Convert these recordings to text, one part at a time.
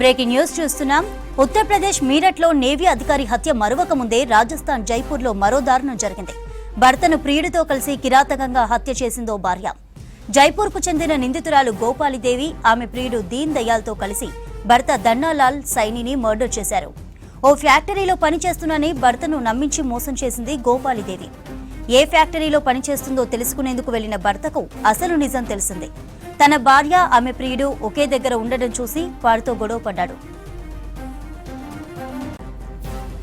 Breaking news చూస్తున్నాం. Uttar Pradesh మీరట్లో navy అధికారి హత్య మరొక ముందే రాజస్థాన్ జైపూర్లో మరో దారుణం జరిగింది. భర్తను ప్రియుడితో కలిసి కిరాతకంగా హత్య చేసిందో భార్య. జైపూర్కు చెందిన నిందితురాలు గోపాలిదేవి ఆమె ప్రియుడు దీన్ దయాల్తో కలిసి భర్త దన్నాలాల్ సైనిని మర్డర్ చేశారు. ఓ ఫ్యాక్టరీలో పనిచేస్తున్నానని భర్తను నమ్మించి మోసం చేసింది గోపాలిదేవి. ఏ ఫ్యాక్టరీలో పనిచేస్తుందో తెలుసుకునేందుకు వెళ్లిన భర్తకు అసలు నిజం తెలిసింది. తన భార్య ఆమె ప్రియుడు ఒకే దగ్గర ఉండడం చూసి వారితో గొడవపడ్డాడు.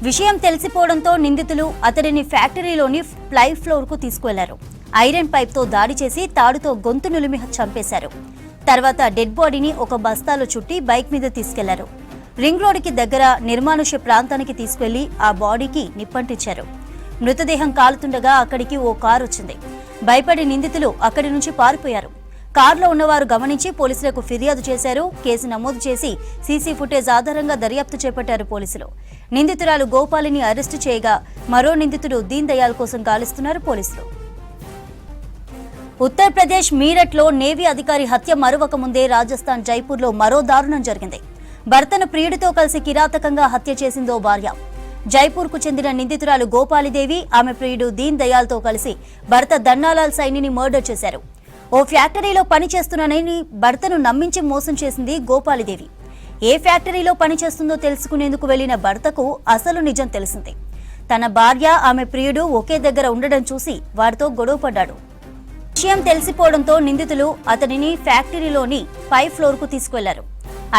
విషయం తెలిసిపోవడంతో నిందితులు అతడిని ఫ్యాక్టరీలోని ఫ్లై ఫ్లోర్ కు తీసుకువెళ్లారు. ఐరన్ పైప్ తో దాడి చేసి తాడుతో గొంతు నులిమి చంపేశారు. తర్వాత డెడ్ బాడీని ఒక బస్తాలో చుట్టి బైక్ మీద తీసుకెళ్లారు. రింగ్ రోడ్డుకి దగ్గర నిర్మానుష్య ప్రాంతానికి తీసుకెళ్లి ఆ బాడీకి నిప్పంటించారు. మృతదేహం కాలుతుండగా అక్కడికి ఓ కారు వచ్చింది. భయపడి నిందితులు అక్కడి నుంచి పారిపోయారు. కారులో ఉన్నవారు గమనించి పోలీసులకు ఫిర్యాదు చేశారు. కేసు నమోదు చేసి సీసీ ఫుటేజ్ ఆధారంగా దర్యాప్తు చేపట్టారు పోలీసులు. నిందితురాలు గోపాలిని అరెస్టు చేయగా మరో నిందితుడు దీన్ దయాల్ కోసం గాలిస్తున్నారు పోలీసులు. ఉత్తరప్రదేశ్ మీరట్లో నేవీ అధికారి హత్య మరొక ముందే రాజస్థాన్ జైపూర్లో మరో దారుణం జరిగింది. భర్తను ప్రియుడితో కలిసి కిరాతకంగా హత్య చేసిందో భార్య. జైపూర్కు చెందిన నిందితురాలు గోపాలిదేవి ఆమె ప్రియుడు దీన్ దయాల్తో కలిసి భర్త దన్నాలాల్ సైనిని మర్డర్ చేశారు. ఓ ఫ్యాక్టరీలో పనిచేస్తున్నానని భర్తను నమ్మించి మోసం చేసింది గోపాలిదేవి. ఏ ఫ్యాక్టరీలో పనిచేస్తుందో తెలుసుకునేందుకు వెళ్లిన భర్తకు అసలు నిజం తెలిసింది. తన భార్య ఆమె ప్రియుడు ఒకే దగ్గర ఉండడం చూసి వారితో గొడవపడ్డాడు. విషయం తెలిసిపోవడంతో నిందితులు అతనిని ఫ్యాక్టరీలోని పై ఫ్లోర్ కు తీసుకువెళ్లారు.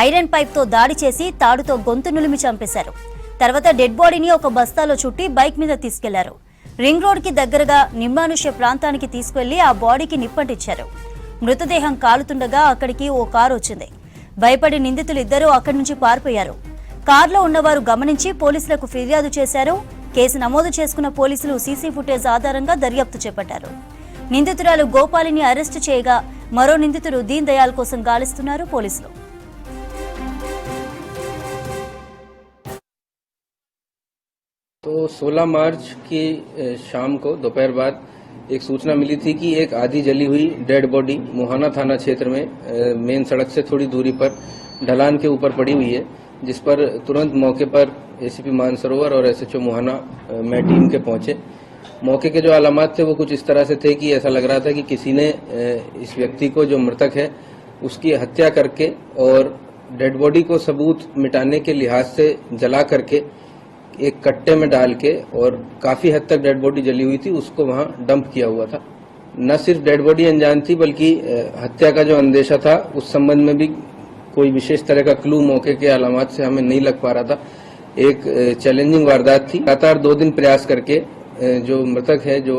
ఐరన్ పైప్ తో దాడి చేసి తాడుతో గొంతు నులిమి చంపేశారు. తర్వాత డెడ్ బాడీని ఒక బస్తాలో చుట్టి బైక్ మీద తీసుకెళ్లారు. రింగ్ రోడ్ కి దగ్గరగా నిర్మానుష్య ప్రాంతానికి తీసుకెళ్లి ఆ బాడీకి నిప్పంటించారు. మృతదేహం కాలుతుండగా అక్కడికి ఓ కారు వచ్చింది. భయపడి నిందితులు ఇద్దరూ అక్కడి నుంచి పారిపోయారు. కారులో ఉన్నవారు గమనించి పోలీసులకు ఫిర్యాదు చేశారు. కేసు నమోదు చేసుకున్న పోలీసులు సీసీ ఫుటేజ్ ఆధారంగా దర్యాప్తు చేపట్టారు. నిందితురాలు గోపాలిని అరెస్టు చేయగా మరో నిందితుడు దీన్ దయాల్ కోసం గాలిస్తున్నారు పోలీసులు. तो 16 मार्च की शाम को दोपहर बाद एक सूचना मिली थी कि एक आधी जली हुई डेड बॉडी मुहाना थाना क्षेत्र में मेन सड़क से थोड़ी दूरी पर ढलान के ऊपर पड़ी हुई है, जिस पर तुरंत मौके पर एसीपी मानसरोवर और एसएचओ मुहाना में टीम के पहुंचे। मौके के जो अलामात थे वो कुछ इस तरह से थे कि ऐसा लग रहा था कि किसी ने इस व्यक्ति को, जो मृतक है, उसकी हत्या करके और डेड बॉडी को सबूत मिटाने के लिहाज से जला करके एक कट्टे में डाल के, और काफी हद तक डेड बॉडी जली हुई थी, उसको वहां डंप किया हुआ था। न सिर्फ डेड बॉडी अनजान थी बल्कि हत्या का जो अंदेशा था उस संबंध में भी कोई विशेष तरह का क्लू मौके के अलामात से हमें नहीं लग पा रहा था। एक चैलेंजिंग वारदात थी। लगातार 2 दिन प्रयास करके जो मृतक है, जो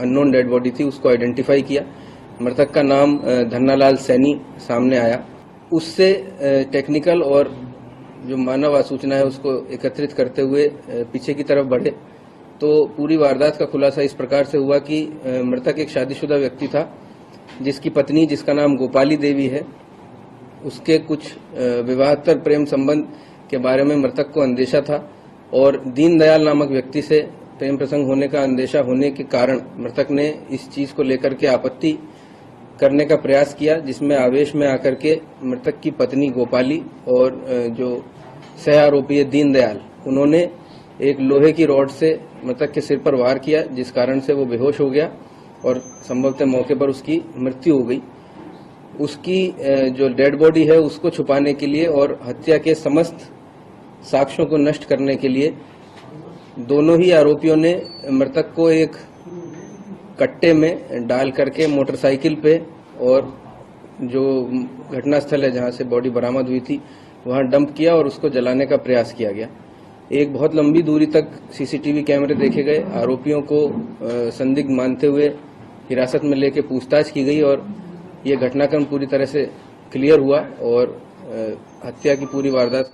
अननोन डेड बॉडी थी, उसको आइडेंटिफाई किया। मृतक का नाम धन्नालाल सैनी सामने आया। उससे टेक्निकल और जो मानव सूचना है उसको एकत्रित करते हुए पीछे की तरफ बढ़े तो पूरी वारदात का खुलासा इस प्रकार से हुआ कि मृतक एक शादीशुदा व्यक्ति था, जिसकी पत्नी, जिसका नाम गोपाली देवी है, उसके कुछ विवाहेतर प्रेम संबंध के बारे में मृतक को अंदेशा था, और दीन दयाल नामक व्यक्ति से प्रेम प्रसंग होने का अंदेशा होने के कारण मृतक ने इस चीज को लेकर के आपत्ति करने का प्रयास किया, जिसमें आवेश में आकर के मृतक की पत्नी गोपाली और जो सह आरोपी है दीन दयाल, उन्होंने एक लोहे की रॉड से मृतक के सिर पर वार किया, जिस कारण से वो बेहोश हो गया और संभवतः मौके पर उसकी मृत्यु हो गई। उसकी जो डेड बॉडी है उसको छुपाने के लिए और हत्या के समस्त साक्ष्यों को नष्ट करने के लिए दोनों ही आरोपियों ने मृतक को एक कट्टे में डाल करके मोटरसाइकिल पे, और जो घटनास्थल है जहां से बॉडी बरामद हुई थी वहां डंप किया और उसको जलाने का प्रयास किया गया। एक बहुत लंबी दूरी तक सीसीटीवी कैमरे देखे गए। आरोपियों को संदिग्ध मानते हुए हिरासत में लेके पूछताछ की गई और ये घटनाक्रम पूरी तरह से क्लियर हुआ और हत्या की पूरी वारदात का